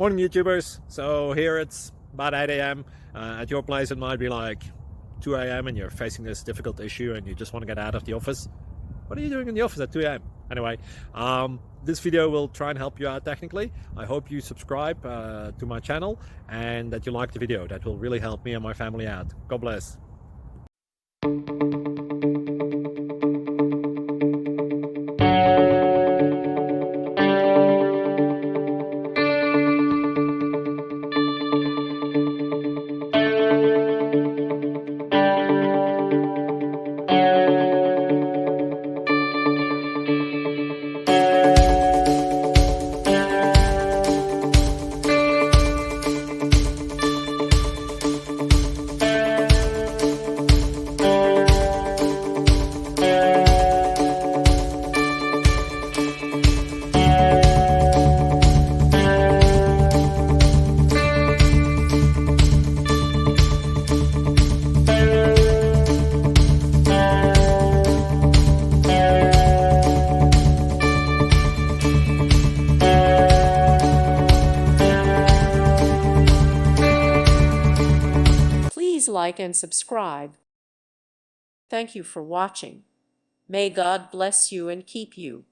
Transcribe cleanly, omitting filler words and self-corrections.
Morning YouTubers. So here it's about 8 a.m. At your place it might be like 2 a.m. and you're facing this difficult issue and you just want to get out of the office. What are you doing in the office at 2 a.m.? Anyway, this video will try and help you out technically. I hope you subscribe to my channel and that you like the video. That will really help me and my family out. God bless. Please like and subscribe. Thank you for watching. May God bless you and keep you.